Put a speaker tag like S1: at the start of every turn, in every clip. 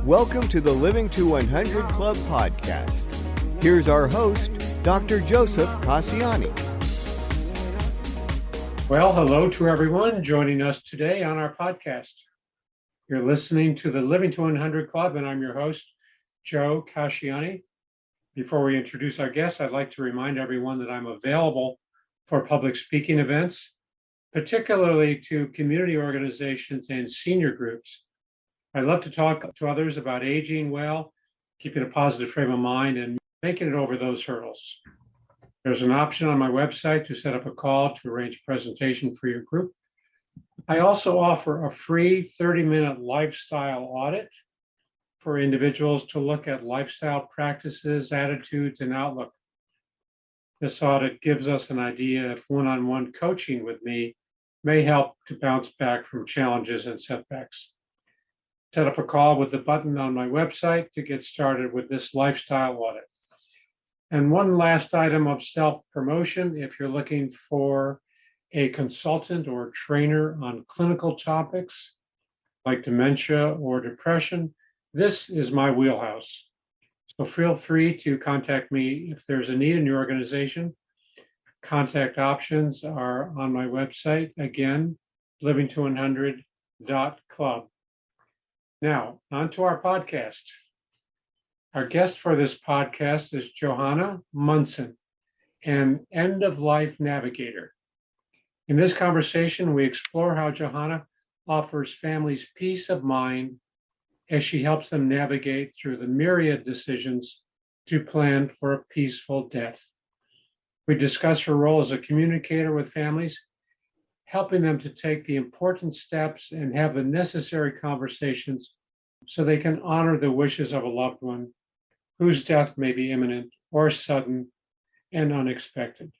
S1: Welcome to the Living to 100 Club podcast. Here's our host, Dr. Joseph Cassiani.
S2: Well, hello to everyone joining us today on our podcast. You're listening to the Living to 100 Club, and I'm your host, Joe Cassiani. Before we introduce our guests, I'd like to remind everyone that I'm available for public speaking events, particularly to community organizations and senior groups. I love to talk to others about aging well, keeping a positive frame of mind, and making it over those hurdles. There's an option on my website to set up a call to arrange a presentation for your group. I also offer a free 30-minute lifestyle audit for individuals to look at lifestyle practices, attitudes, and outlook. This audit gives us an idea if one-on-one coaching with me may help to bounce back from challenges and setbacks. Set up a call with the button on my website to get started with this lifestyle audit. And one last item of self-promotion, if you're looking for a consultant or trainer on clinical topics like dementia or depression, this is my wheelhouse. So feel free to contact me if there's a need in your organization. Contact options are on my website, again, livingto100.club. Now, on to our podcast. Our guest for this podcast is Johanna Munson, an end-of-life navigator. In this conversation, we explore how Johanna offers families peace of mind as she helps them navigate through the myriad decisions to plan for a peaceful death. We discuss her role as a communicator with families, helping them to take the important steps and have the necessary conversations so they can honor the wishes of a loved one whose death may be imminent or sudden and unexpected.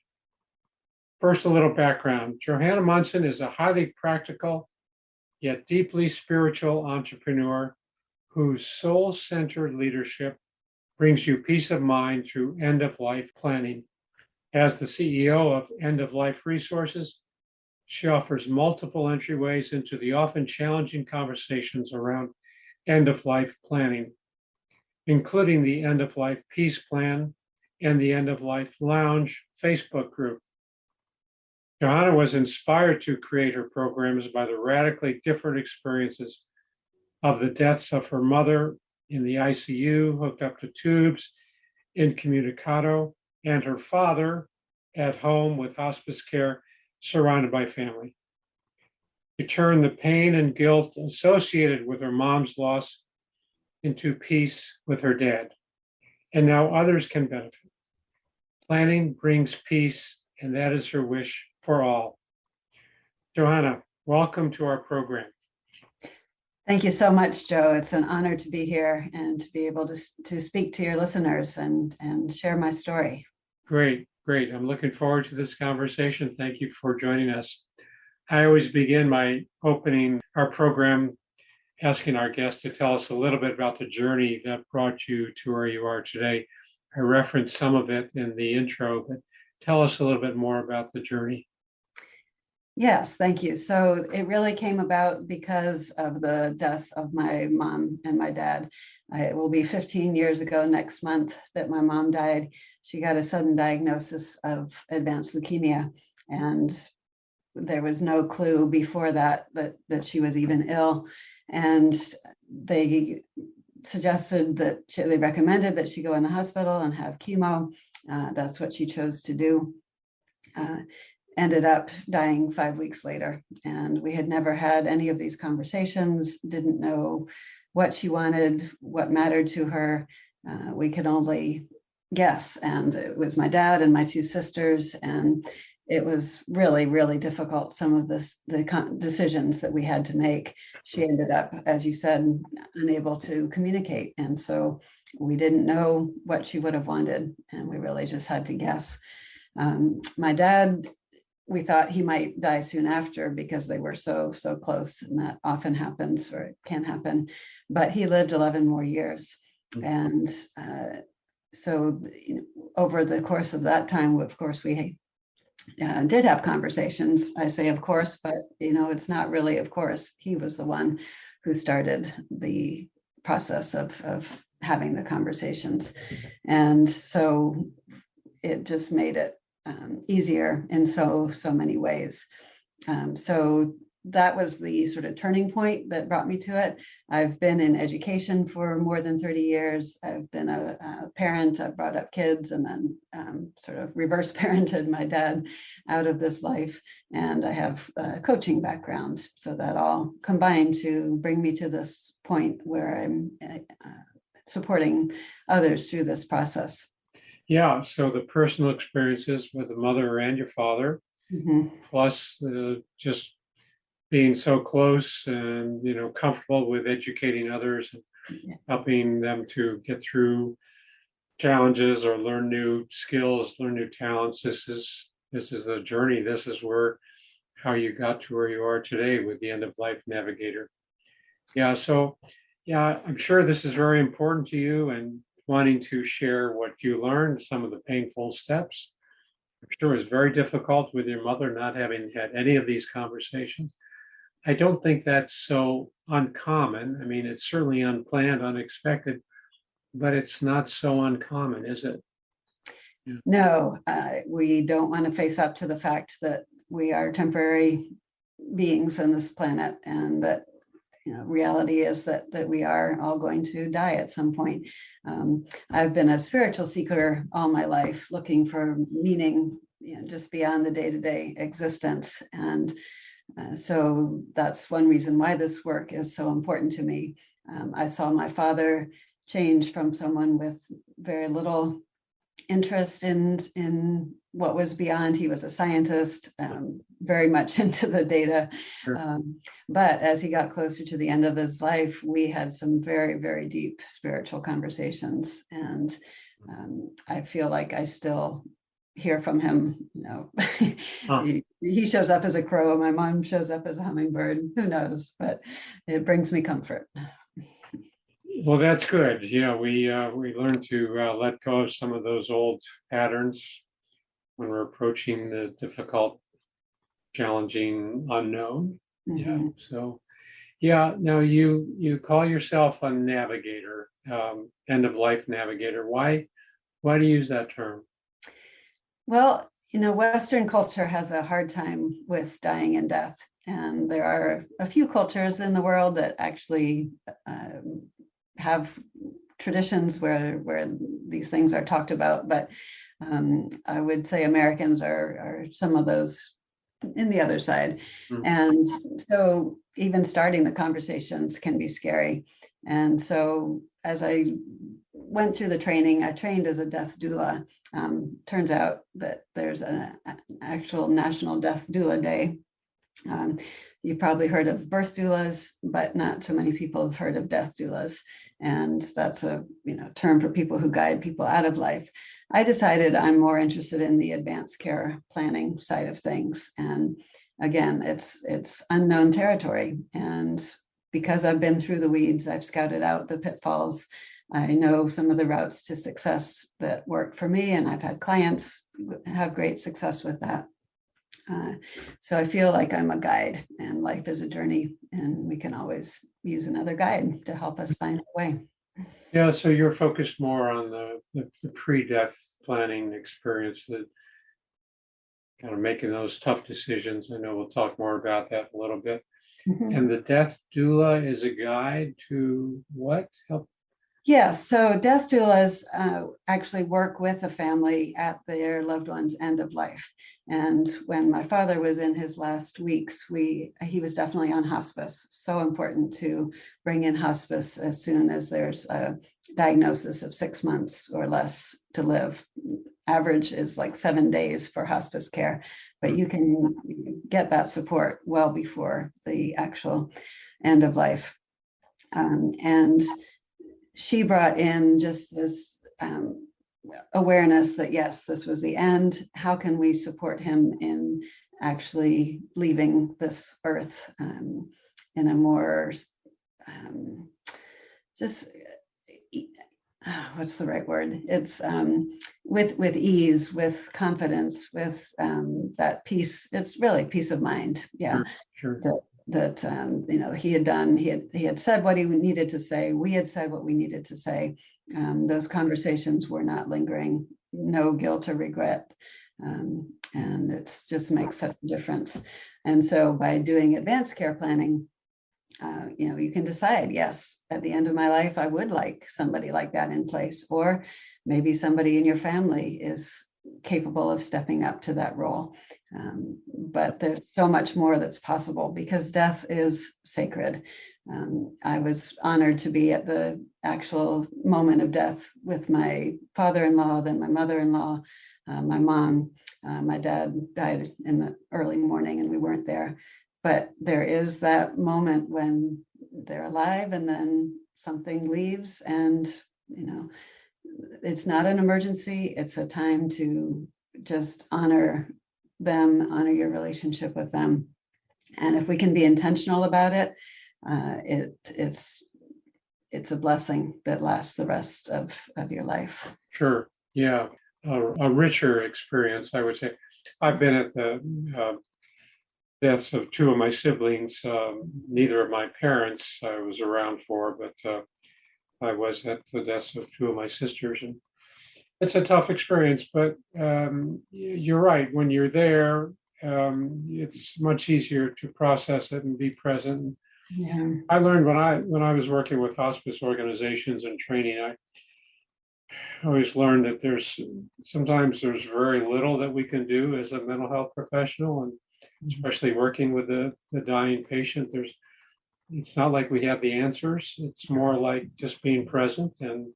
S2: First, a little background. Johanna Munson is a highly practical yet deeply spiritual entrepreneur whose soul-centered leadership brings you peace of mind through end-of-life planning. As the CEO of End-of-Life Resources, she offers multiple entryways into the often challenging conversations around end-of-life planning, including the End-of-Life Peace Plan and the End-of-Life Lounge Facebook group. Johanna was inspired to create her programs by the radically different experiences of the deaths of her mother in the ICU, hooked up to tubes, incommunicado, and her father at home with hospice care, surrounded by family. To turn the pain and guilt associated with her mom's loss into peace with her dad. And now others can benefit. Planning brings peace, and that is her wish for all. Johanna, welcome to our program.
S3: Thank you so much, Joe. It's an honor to be here and to be able to speak to your listeners and share my story.
S2: Great. I'm looking forward to this conversation. Thank you for joining us. I always begin my opening our program asking our guests to tell us a little bit about the journey that brought you to where you are today. I referenced some of it in the intro, but tell us a little bit more about the journey.
S3: Yes, thank you. So it really came about because of the deaths of my mom and my dad. It will be 15 years ago next month that my mom died. She got a sudden diagnosis of advanced leukemia, and there was no clue before that she was even ill. And they suggested they recommended that she go in the hospital and have chemo. That's what she chose to do. Ended up dying 5 weeks later. And we had never had any of these conversations, didn't know what she wanted, what mattered to her. We could only guess. And it was my dad and my two sisters. And it was really, really difficult, some of the decisions that we had to make. She ended up, as you said, unable to communicate. And so we didn't know what she would have wanted. And we really just had to guess. My dad, we thought he might die soon after because they were so close, and that often happens, or it can happen. But he lived 11 more years. And so over the course of that time, of course, we did have conversations. I say, of course, but it's not really of course. He was the one who started the process of having the conversations. And so it just made it easier in so many ways. So that was the sort of turning point that brought me to it. I've been in education for more than 30 years. I've been a parent. I've brought up kids and then sort of reverse parented my dad out of this life. And I have a coaching background. So that all combined to bring me to this point where I'm supporting others through this process.
S2: Yeah, so the personal experiences with the mother and your father, plus just being so close and comfortable with educating others and helping them to get through challenges or learn new skills, learn new talents. This is the journey. This is how you got to where you are today with the End of Life Navigator. Yeah, so I'm sure this is very important to you and wanting to share what you learned, some of the painful steps. I'm sure it was very difficult with your mother not having had any of these conversations. I don't think that's so uncommon. I mean, it's certainly unplanned, unexpected, but it's not so uncommon, is it? Yeah.
S3: No, we don't want to face up to the fact that we are temporary beings on this planet, and that reality is that we are all going to die at some point. I've been a spiritual seeker all my life, looking for meaning, just beyond the day-to-day existence. And so that's one reason why this work is so important to me. I saw my father change from someone with very little interest in what was beyond. He was a scientist, very much into the data. Sure. But as he got closer to the end of his life, we had some very, very deep spiritual conversations. And I feel like I still hear from him. He shows up as a crow, and my mom shows up as a hummingbird. Who knows? But it brings me comfort.
S2: Well, that's good. We learn to let go of some of those old patterns when we're approaching the difficult, challenging, unknown. Yeah. So, now you call yourself a navigator, end of life navigator. Why do you use that term?
S3: Well, Western culture has a hard time with dying and death, and there are a few cultures in the world that actually have traditions where these things are talked about, but I would say Americans are some of those in the other side. And so even starting the conversations can be scary. And so as I went through the training, I trained as a death doula. Turns out that there's an actual National Death Doula Day. You've probably heard of birth doulas, but not so many people have heard of death doulas. And that's a term for people who guide people out of life. I decided I'm more interested in the advanced care planning side of things. And again, it's unknown territory. And because I've been through the weeds, I've scouted out the pitfalls. I know some of the routes to success that work for me, and I've had clients have great success with that. So I feel like I'm a guide, and life is a journey, and we can always use another guide to help us find a way.
S2: Yeah, so you're focused more on the pre-death planning experience, that kind of making those tough decisions. I know we'll talk more about that in a little bit. And the death doula is a guide to what? Help?
S3: Yes, so death doulas actually work with a family at their loved one's end of life. And when my father was in his last weeks, he was definitely on hospice. So important to bring in hospice as soon as there's a diagnosis of 6 months or less to live. Average is like 7 days for hospice care, but you can get that support well before the actual end of life. And she brought in just this awareness that, yes, this was the end. How can we support him in actually leaving this earth in a more what's the right word? It's with ease, with confidence, with that peace. It's really peace of mind. Yeah.
S2: Sure.
S3: that he had done. He had said what he needed to say. We had said what we needed to say. Those conversations were not lingering. No guilt or regret, and it's just makes such a difference. And so by doing advanced care planning, you can decide, yes, at the end of my life, I would like somebody like that in place, or maybe somebody in your family is capable of stepping up to that role. But there's so much more that's possible because death is sacred. I was honored to be at the actual moment of death with my father-in-law, then my mother-in-law, my mom. My dad died in the early morning and we weren't there. But there is that moment when they're alive and then something leaves, and it's not an emergency. It's a time to just honor them, honor your relationship with them. And if we can be intentional about it, it's a blessing that lasts the rest of your life.
S2: Sure. Yeah. A richer experience, I would say. I've been at the deaths of two of my siblings. Neither of my parents I was around for, but I was at the deaths of two of my sisters. And it's a tough experience, but you're right. When you're there, it's much easier to process it and be present.
S3: Yeah.
S2: I learned when I was working with hospice organizations and training, I always learned that sometimes there's very little that we can do as a mental health professional, and especially working with the dying patient. It's not like we have the answers. It's more like just being present and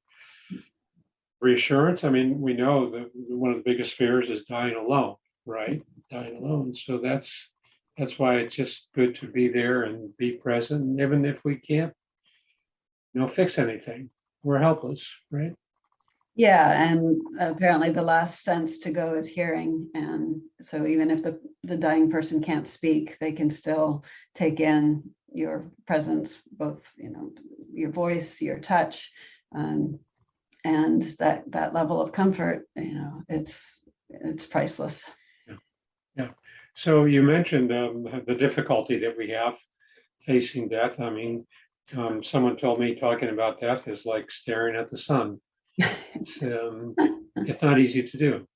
S2: reassurance. I mean, we know that one of the biggest fears is dying alone, right? Dying alone. So that's why it's just good to be there and be present. And even if we can't, fix anything, we're helpless, right?
S3: Yeah, and apparently the last sense to go is hearing. And so even if the dying person can't speak, they can still take in your presence, both, your voice, your touch, and that level of comfort, it's priceless.
S2: Yeah. So you mentioned the difficulty that we have facing death. I mean, someone told me talking about death is like staring at the sun. It's not easy to do,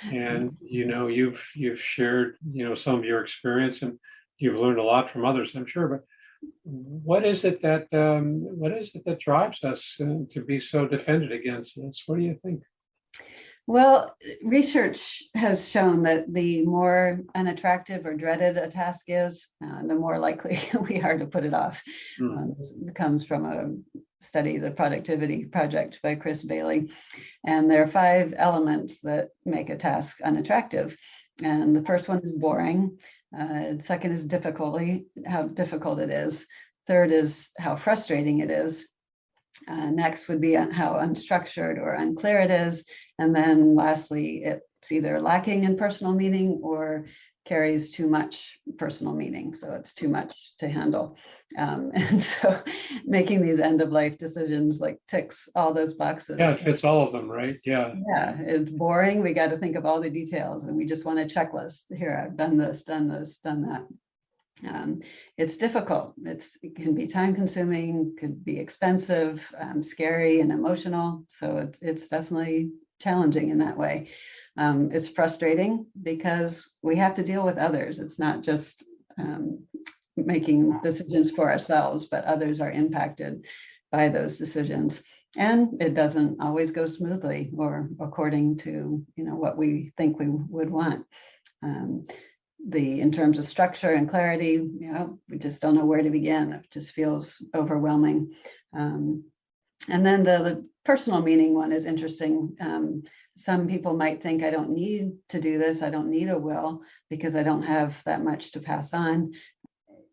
S2: and you've shared some of your experience, and you've learned a lot from others, I'm sure. But what is it that drives us to be so defended against this? What do you think?
S3: Well, research has shown that the more unattractive or dreaded a task is, the more likely we are to put it off. It comes from a study, the Productivity Project by Chris Bailey. And there are 5 elements that make a task unattractive. And the first one is boring. Second is difficulty, how difficult it is. Third is how frustrating it is. Next would be how unstructured or unclear it is. And then lastly, it's either lacking in personal meaning or carries too much personal meaning. So it's too much to handle. And so making these end of life decisions ticks all those boxes.
S2: Yeah, it fits all of them, right? Yeah.
S3: Yeah, it's boring. We got to think of all the details and we just want a checklist. Here, I've done this, done that. It's difficult. It can be time consuming, could be expensive, scary and emotional. So it's definitely challenging in that way. It's frustrating because we have to deal with others. It's not just making decisions for ourselves, but others are impacted by those decisions. And it doesn't always go smoothly or according to what we think we would want. In terms of structure and clarity, we just don't know where to begin. It just feels overwhelming. And then the personal meaning one is interesting. Some people might think I don't need to do this. I don't need a will because I don't have that much to pass on.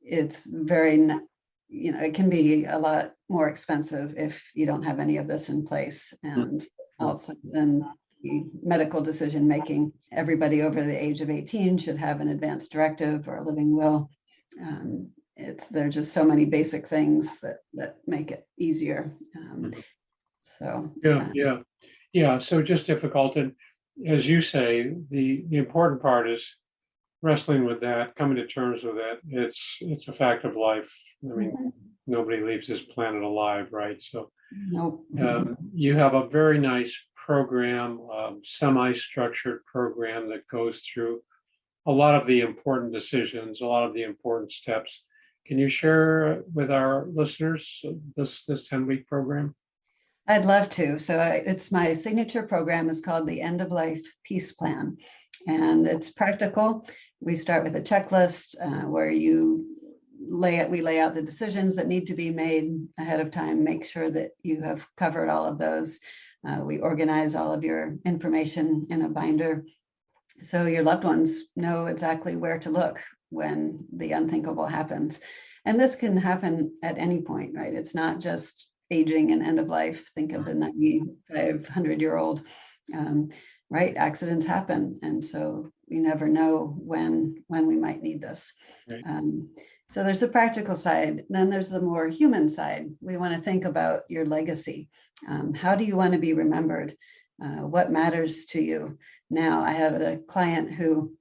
S3: It's very, it can be a lot more expensive if you don't have any of this in place. And also then medical decision making, everybody over the age of 18 should have an advance directive or a living will. There are just so many basic things that make it easier.
S2: So just difficult. And as you say, the important part is wrestling with that, coming to terms with it. It's a fact of life. I mean, nobody leaves this planet alive, right? So
S3: Nope.
S2: you have a very nice program, semi-structured program that goes through a lot of the important decisions, a lot of the important steps. Can you share with our listeners this 10-week program?
S3: I'd love to. So it's my signature program is called the End of Life Peace Plan, and it's practical. We start with a checklist where we lay out the decisions that need to be made ahead of time, make sure that you have covered all of those. We organize all of your information in a binder so your loved ones know exactly where to look when the unthinkable happens. And this can happen at any point, right? It's not just aging and end of life. Think of the 95, 100-year-old, right? Accidents happen. And so you never know when we might need this.
S2: Right.
S3: So there's the practical side. Then there's the more human side. We want to think about your legacy. How do you want to be remembered? What matters to you? Now, I have a client who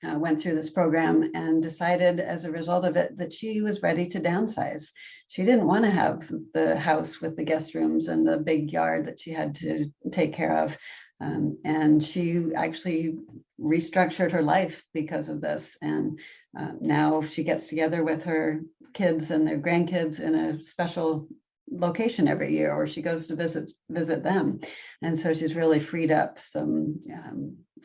S3: went through this program and decided as a result of it that she was ready to downsize. She didn't want to have the house with the guest rooms and the big yard that she had to take care of. And she actually restructured her life because of this. And now she gets together with her kids and their grandkids in a special location every year, or she goes to visit them. And so she's really freed up some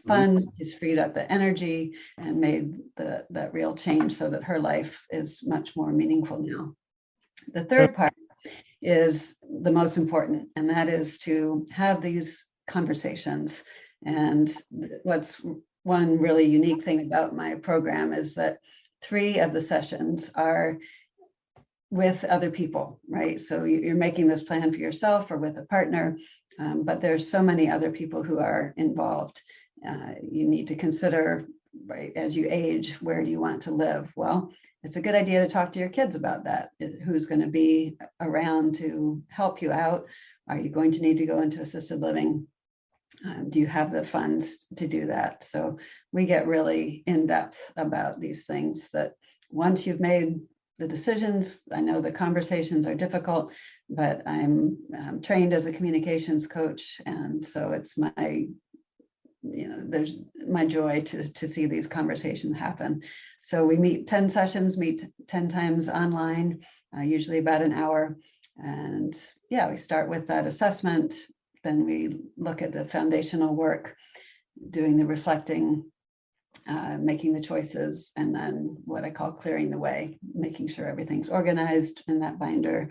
S3: fun. She's freed up the energy and made that real change so that her life is much more meaningful now. The third part is the most important, and that is to have these conversations. And what's one really unique thing about my program is that 3 of the sessions are with other people, right? So you're making this plan for yourself or with a partner, but there's so many other people who are involved. You need to consider, right, as you age, where do you want to live? Well, it's a good idea to talk to your kids about that. Who's going to be around to help you out? Are you going to need to go into assisted living? Do you have the funds to do that? So we get really in depth about these things that once you've made the decisions, I know the conversations are difficult, but I'm trained as a communications coach. And so it's there's my joy to see these conversations happen. So we meet 10 sessions, meet 10 times online, usually about an hour. And yeah, we start with that assessment. Then we look at the foundational work, doing the reflecting, making the choices, and then what I call clearing the way, making sure everything's organized in that binder.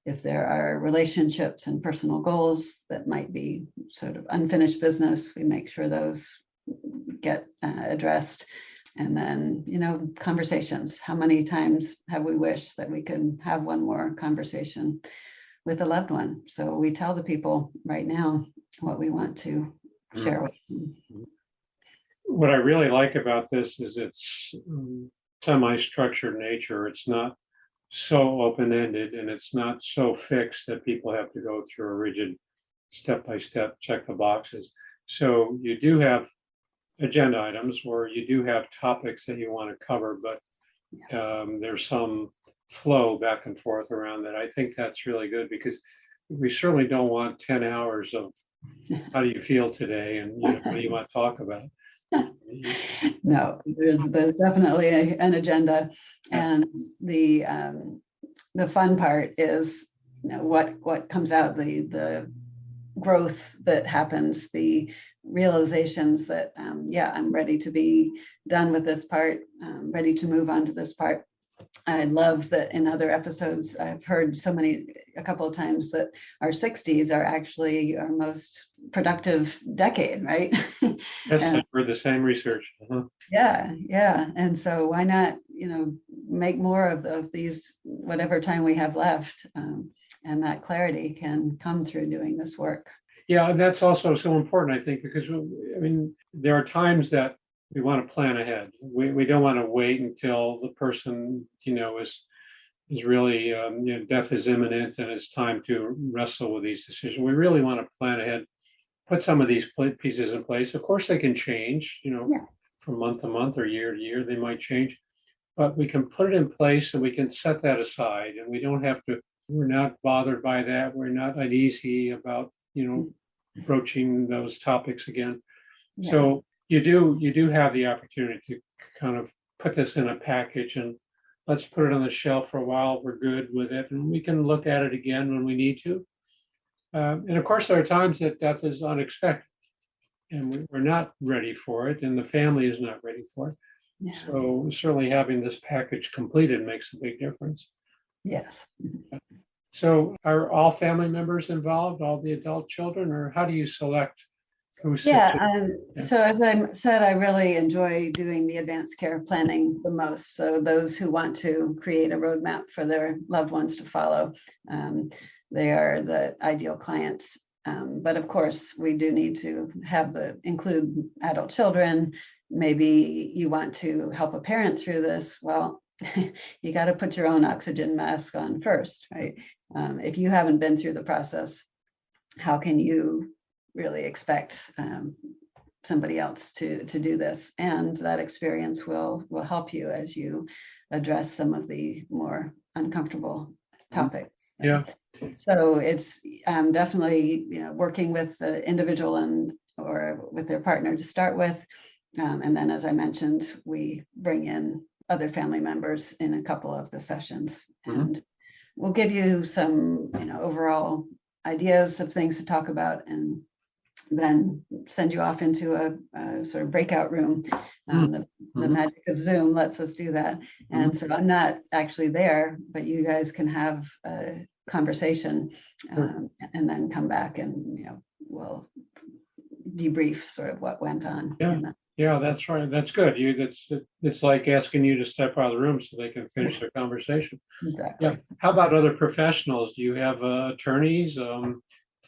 S3: If there are relationships and personal goals that might be sort of unfinished business, we make sure those get addressed. And then, conversations. How many times have we wished that we could have one more conversation with a loved one? So we tell the people right now what we want to share with them.
S2: What I really like about this is its semi-structured nature. It's not so open-ended, and it's not so fixed that people have to go through a rigid step-by-step check the boxes. So you do have agenda items where you do have topics that you want to cover, but there's some flow back and forth around that. I think that's really good, because we certainly don't want 10 hours of how do you feel today and what do you want to talk about.
S3: No, there's definitely an agenda, and the fun part is what comes out, the growth that happens, the realizations that I'm ready to be done with this part, ready to move on to this part. I love that in other episodes I've heard a couple of times that our 60s are actually our most productive decade, right?
S2: Yes, I've heard the same research.
S3: Yeah. And so why not, make more of these, whatever time we have left, and that clarity can come through doing this work.
S2: Yeah, and that's also so important, I think, because there are times that we want to plan ahead. We don't want to wait until the person, is really, death is imminent and it's time to wrestle with these decisions. We really want to plan ahead, put some of these pieces in place. Of course, they can change, from month to month or year to year. They might change, but we can put it in place and we can set that aside, and we don't have to. We're not bothered by that. We're not uneasy about broaching those topics again.
S3: Yeah.
S2: So you do have the opportunity to kind of put this in a package and let's put it on the shelf for a while. We're good with it, and we can look at it again when we need to. And of course, there are times that death is unexpected, and we're not ready for it, and the family is not ready for it.
S3: Yeah.
S2: So certainly having this package completed makes a big difference.
S3: Yes.
S2: So are all family members involved, all the adult children, or how do you select who sits?
S3: Yeah. So as I said, I really enjoy doing the advanced care planning the most. So those who want to create a roadmap for their loved ones to follow, they are the ideal clients. But of course, we do need to include adult children. Maybe you want to help a parent through this. Well, you got to put your own oxygen mask on first, right? If you haven't been through the process, how can you really expect somebody else to do this? And that experience will help you as you address some of the more uncomfortable topics.
S2: Yeah.
S3: So it's definitely working with the individual or with their partner to start with, and then as I mentioned, we bring in other family members in a couple of the sessions, and we'll give you some overall ideas of things to talk about, and then send you off into a sort of breakout room. The magic of Zoom lets us do that. And so I'm not actually there, but you guys can have a conversation and then come back and we'll debrief sort of what went on.
S2: Yeah, that's right. That's good. It's like asking you to step out of the room so they can finish their conversation.
S3: Exactly.
S2: Yeah. How about other professionals? Do you have attorneys,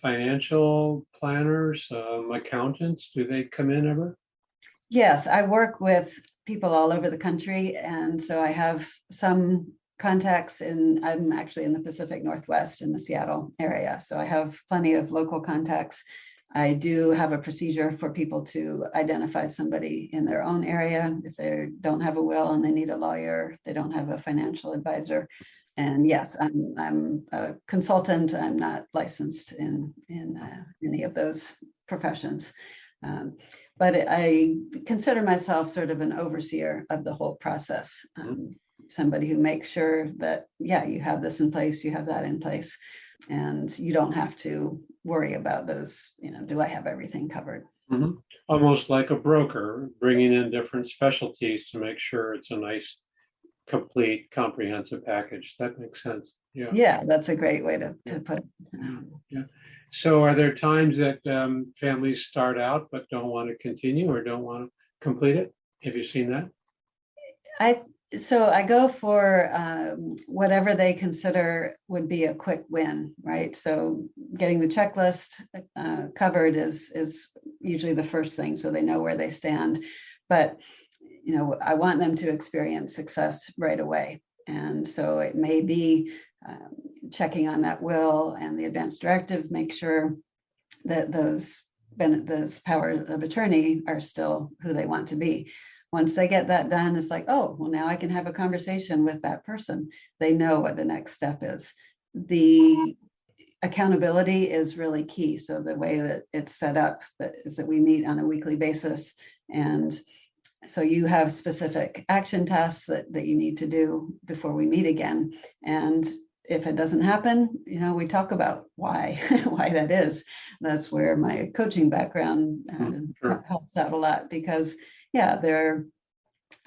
S2: financial planners, accountants? Do they come in ever?
S3: Yes, I work with people all over the country, and so I have some contacts I'm actually in the Pacific Northwest in the Seattle area, so I have plenty of local contacts. I do have a procedure for people to identify somebody in their own area if they don't have a will and they need a lawyer, they don't have a financial advisor. And yes, I'm a consultant. I'm not licensed in any of those professions, but I consider myself sort of an overseer of the whole process. Somebody who makes sure that you have this in place, you have that in place, and you don't have to worry about those. Do I have everything covered?
S2: Almost like a broker, bringing in different specialties to make sure it's a nice, complete, comprehensive package. That makes sense.
S3: Yeah, that's a great way to put it.
S2: Yeah. So are there times that families start out but don't want to continue or don't want to complete it? Have you seen that?
S3: So I go for whatever they consider would be a quick win, right? So getting the checklist covered is usually the first thing, so they know where they stand. But I want them to experience success right away, and so it may be checking on that will and the advance directive, make sure that those powers of attorney are still who they want to be. Once they get that done, it's like, oh, well, now I can have a conversation with that person. They know what the next step is. The accountability is really key. So the way that it's set up is that we meet on a weekly basis. And so you have specific action tasks that you need to do before we meet again. And if it doesn't happen, we talk about why that is. That's where my coaching background helps out a lot, because there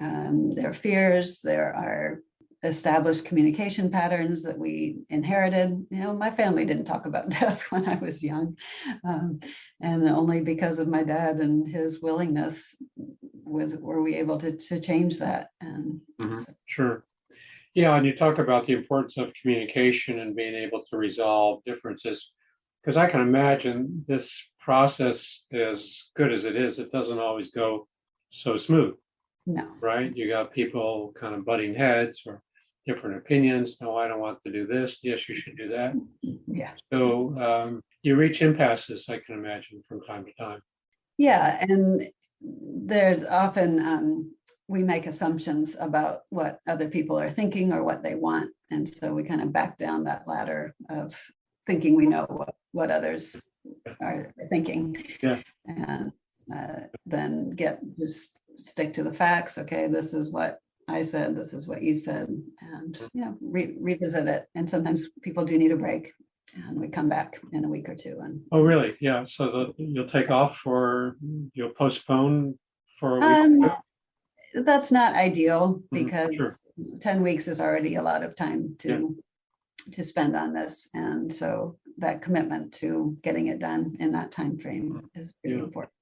S3: are fears, there are established communication patterns that we inherited. My family didn't talk about death when I was young, and only because of my dad and his willingness were we able to change that. And
S2: Sure. Yeah, and you talk about the importance of communication and being able to resolve differences, because I can imagine this process, as good as it is, it doesn't always go so smooth.
S3: No.
S2: Right? You got people kind of butting heads or different opinions. No, I don't want to do this. Yes, you should do that.
S3: Yeah.
S2: So you reach impasses, I can imagine, from time to time.
S3: Yeah, and there's often we make assumptions about what other people are thinking or what they want, and so we kind of back down that ladder of thinking we know what others are thinking,
S2: Yeah.
S3: and then just stick to the facts. Okay, this is what I said, this is what you said, and revisit it. And sometimes people do need a break, and we come back in a week or two. And
S2: Oh, really? Yeah. So you'll take off, or you'll postpone for a week?
S3: That's not ideal, because
S2: Sure.
S3: 10 weeks is already a lot of time to spend on this, and so that commitment to getting it done in that time frame is pretty important.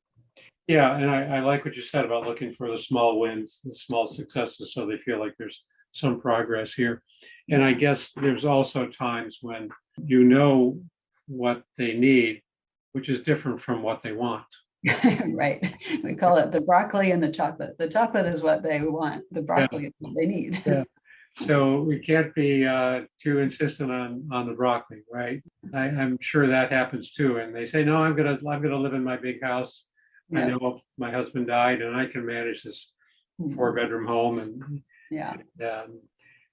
S2: Yeah, and I like what you said about looking for the small wins, the small successes, so they feel like there's some progress here. And I guess there's also times when you know what they need, which is different from what they want.
S3: Right. We call it the broccoli and the chocolate. The chocolate is what they want. The broccoli is what they need.
S2: Yeah. So we can't be too insistent on the broccoli, right? I'm sure that happens too. And they say, no, I'm gonna live in my big house. I know my husband died, and I can manage this 4-bedroom home, and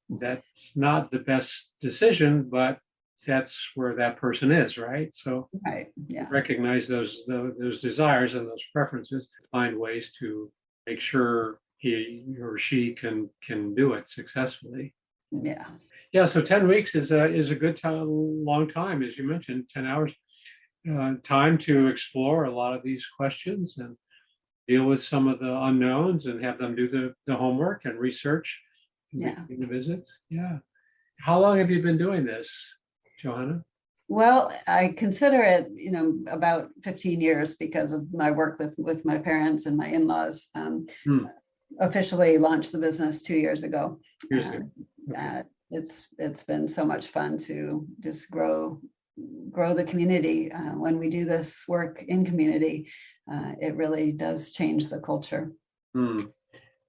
S2: that's not the best decision, but that's where that person is, right? So recognize those desires and those preferences, find ways to make sure he or she can do it successfully. Yeah. So 10 weeks is a good time, long time, as you mentioned, 10 hours. Time to explore a lot of these questions and deal with some of the unknowns, and have them do the homework and research, making the visits. Yeah. How long have you been doing this, Johanna?
S3: Well, I consider it, about 15 years, because of my work with my parents and my in-laws. Officially launched the business 2 years ago. It's been so much fun to just grow the community. When we do this work in community, it really does change the culture.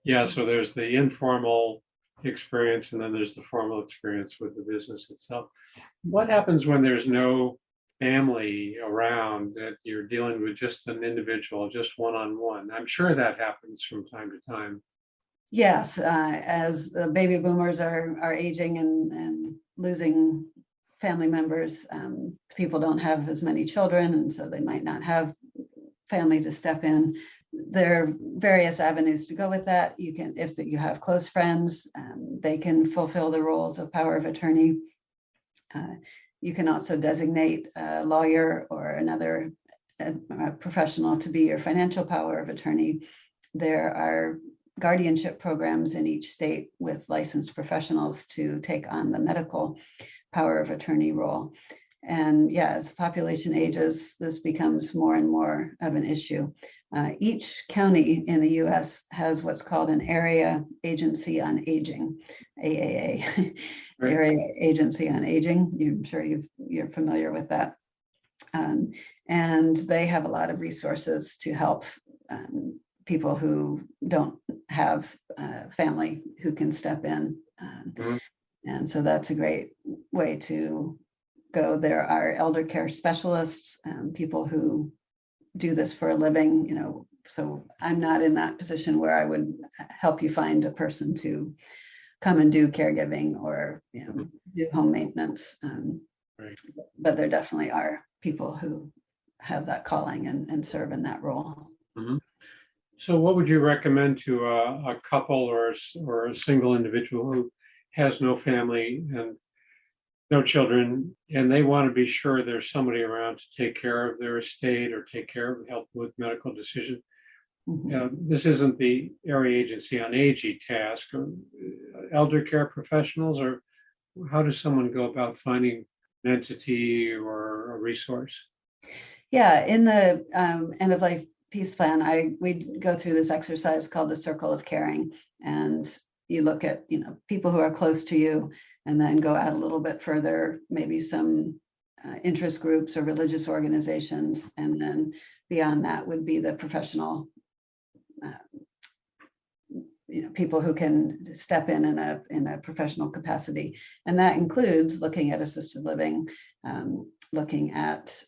S2: Yeah, so there's the informal experience, and then there's the formal experience with the business itself. What happens when there's no family around, that you're dealing with just an individual, just one-on-one? I'm sure that happens from time to time.
S3: Yes, as the baby boomers are aging and losing family members, people don't have as many children, and so they might not have family to step in. There are various avenues to go with that. You can, if you have close friends, they can fulfill the roles of power of attorney. You can also designate a lawyer or another professional to be your financial power of attorney. There are guardianship programs in each state with licensed professionals to take on the medical power of attorney role. And as the population ages, this becomes more and more of an issue. Each county in the U.S. has what's called an Area Agency on Aging, AAA, right. Area Agency on Aging. I'm sure you're familiar with that. And they have a lot of resources to help people who don't have family who can step in. And so that's a great way to go. There are elder care specialists, people who do this for a living, so I'm not in that position where I would help you find a person to come and do caregiving or do home maintenance.
S2: Right.
S3: But there definitely are people who have that calling and serve in that role.
S2: Mm-hmm. So what would you recommend to a couple or a single individual who has no family and no children, and they want to be sure there's somebody around to take care of their estate or take care of, help with medical decision? This isn't the Area Agency on Aging task, or elder care professionals, or how does someone go about finding an entity or a resource?
S3: Yeah, in the end of life peace plan, we go through this exercise called the Circle of Caring, and you look at people who are close to you, and then go out a little bit further, maybe some interest groups or religious organizations, and then beyond that would be the professional people who can step in a professional capacity, and that includes looking at assisted living, looking at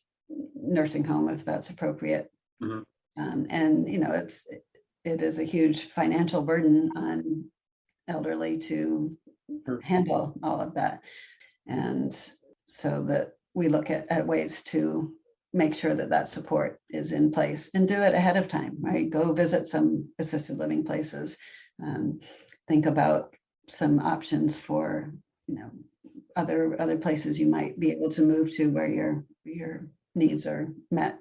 S3: nursing home if that's appropriate. And it is a huge financial burden on elderly to handle all of that. And so that we look at ways to make sure that support is in place and do it ahead of time, right? Go visit some assisted living places. Think about some options for, other places you might be able to move to where your needs are met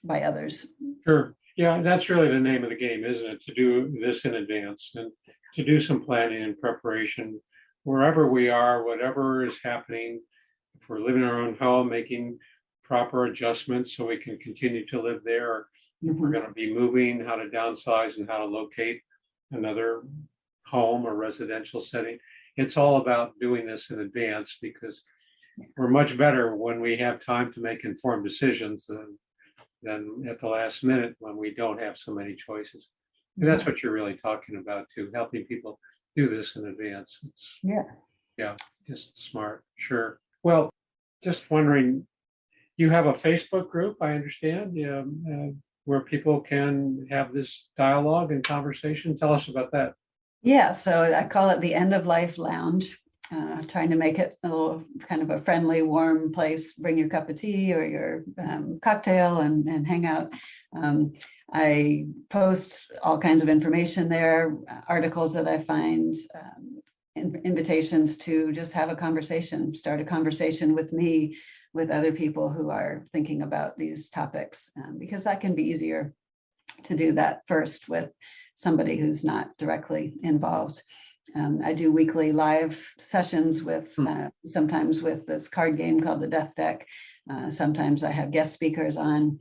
S3: by others.
S2: Sure. Yeah, that's really the name of the game, isn't it? To do this in advance and to do some planning and preparation wherever we are, whatever is happening. If we're living in our own home, making proper adjustments so we can continue to live there. Or if we're going to be moving, how to downsize and how to locate another home or residential setting. It's all about doing this in advance because we're much better when we have time to make informed decisions than at the last minute when we don't have so many choices. And that's what you're really talking about too, helping people do this in advance. It's just smart. Sure. Well, just wondering, you have a Facebook group, I understand, where people can have this dialogue and conversation. Tell us about that.
S3: Yeah, so I call it the End of Life Lounge, trying to make it a little kind of a friendly, warm place. Bring your cup of tea or your cocktail and hang out. I post all kinds of information there, articles that I find, invitations to just have a conversation, start a conversation with me, with other people who are thinking about these topics, because that can be easier to do that first with somebody who's not directly involved. I do weekly live sessions with sometimes with this card game called the Death Deck. Sometimes I have guest speakers on,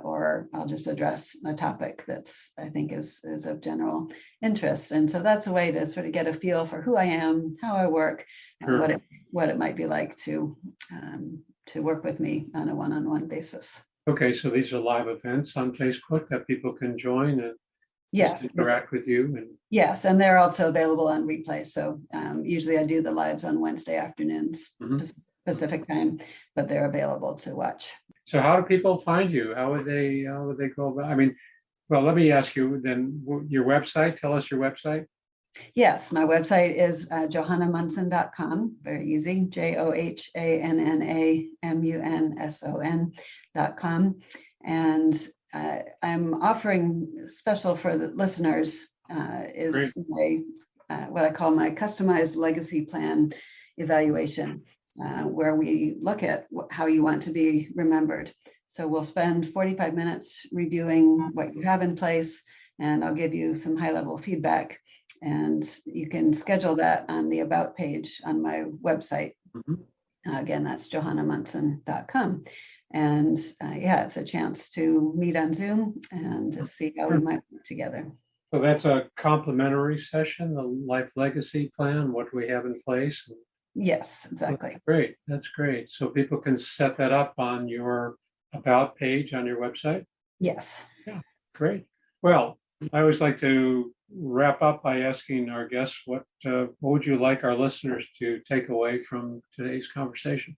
S3: or I'll just address a topic that's I think is of general interest. And so that's a way to sort of get a feel for who I am, how I work, what it might be like to work with me on a one-on-one basis.
S2: Okay, so these are live events on Facebook that people can join and interact with you.
S3: Yes, and they're also available on replay. So usually I do the lives on Wednesday afternoons, Pacific time, but they're available to watch.
S2: So how do people find you? How would they go about? I mean, well, let me ask you then your website. Tell us your website.
S3: Yes, my website is johannamunson.com. Very easy. JohannaMunson.com. And I'm offering special for the listeners is my what I call my customized legacy plan evaluation, where we look at how you want to be remembered. So we'll spend 45 minutes reviewing what you have in place, and I'll give you some high-level feedback. And you can schedule that on the About page on my website. Again, that's johannamunson.com. And it's a chance to meet on Zoom and to see how we might work together.
S2: So that's a complimentary session, the life legacy plan, what we have in place.
S3: Yes, exactly.
S2: That's great. So people can set that up on your About page on your website?
S3: Yes.
S2: Yeah, great. Well, I always like to wrap up by asking our guests, what would you like our listeners to take away from today's conversation?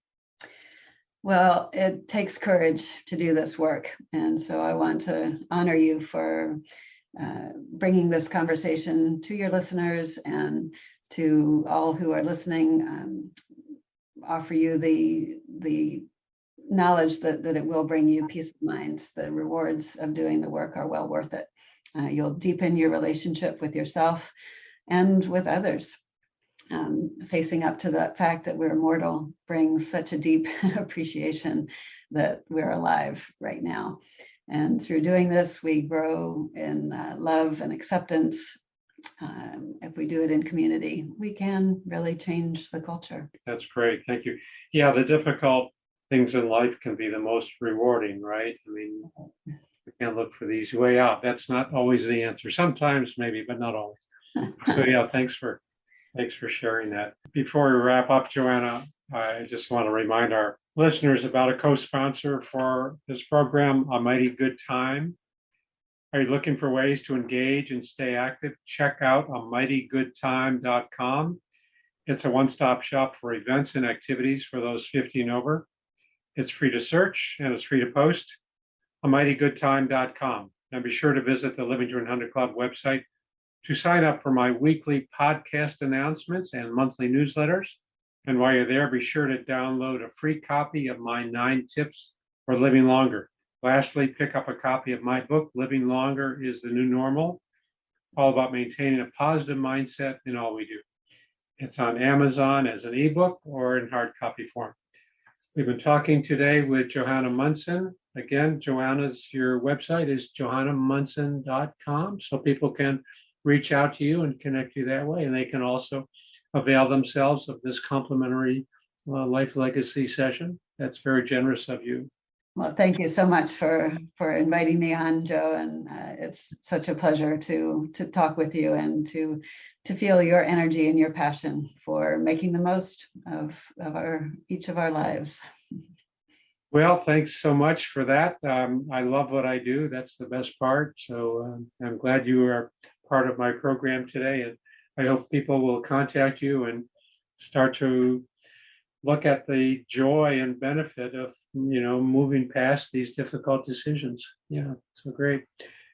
S3: Well, it takes courage to do this work. And so I want to honor you for bringing this conversation to your listeners and to all who are listening, offer you the knowledge that it will bring you peace of mind. The rewards of doing the work are well worth it. You'll deepen your relationship with yourself and with others. Facing up to the fact that we're mortal brings such a deep appreciation that we're alive right now. And through doing this, we grow in love and acceptance. If we do it in community, we can really change the culture.
S2: That's great. Thank you. Yeah, the difficult things in life can be the most rewarding, right? I mean, we can't look for the easy way out. That's not always the answer. Sometimes maybe, but not always. So yeah, thanks for sharing that. Before we wrap up, Johanna, I just want to remind our listeners about a co-sponsor for this program, A Mighty Good Time. Are you looking for ways to engage and stay active? Check out amightygoodtime.com. It's a one-stop shop for events and activities for those 50 and over. It's free to search and it's free to post. amightygoodtime.com. And be sure to visit the Living to 100 Club website to sign up for my weekly podcast announcements and monthly newsletters. And while you're there, be sure to download a free copy of my 9 tips for living longer. Lastly, pick up a copy of my book, Living Longer is the New Normal, all about maintaining a positive mindset in all we do. It's on Amazon as an ebook or in hard copy form. We've been talking today with Johanna Munson. Again, your website is johannamunson.com, so people can reach out to you and connect you that way. And they can also avail themselves of this complimentary Life Legacy session. That's very generous of you.
S3: Well, thank you so much for inviting me on, Joe. And it's such a pleasure to talk with you and to feel your energy and your passion for making the most of each of our lives.
S2: Well, thanks so much for that. I love what I do. That's the best part. So I'm glad you are part of my program today. And I hope people will contact you and start to look at the joy and benefit of, moving past these difficult decisions. Yeah, so great.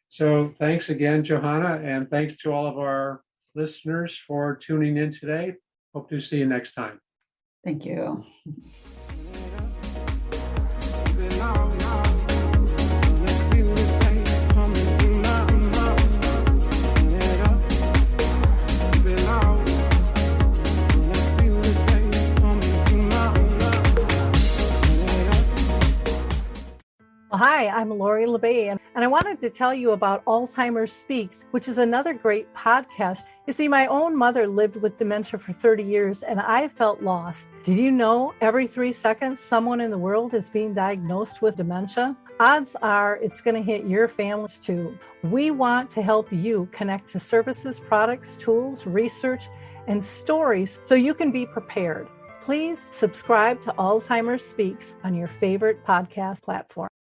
S2: So thanks again, Johanna, and thanks to all of our listeners for tuning in today. Hope to see you next time.
S3: Thank you.
S4: Hi, I'm Lori LeBay, and I wanted to tell you about Alzheimer's Speaks, which is another great podcast. You see, my own mother lived with dementia for 30 years, and I felt lost. Did you know every 3 seconds someone in the world is being diagnosed with dementia? Odds are it's going to hit your families too. We want to help you connect to services, products, tools, research, and stories so you can be prepared. Please subscribe to Alzheimer's Speaks on your favorite podcast platform.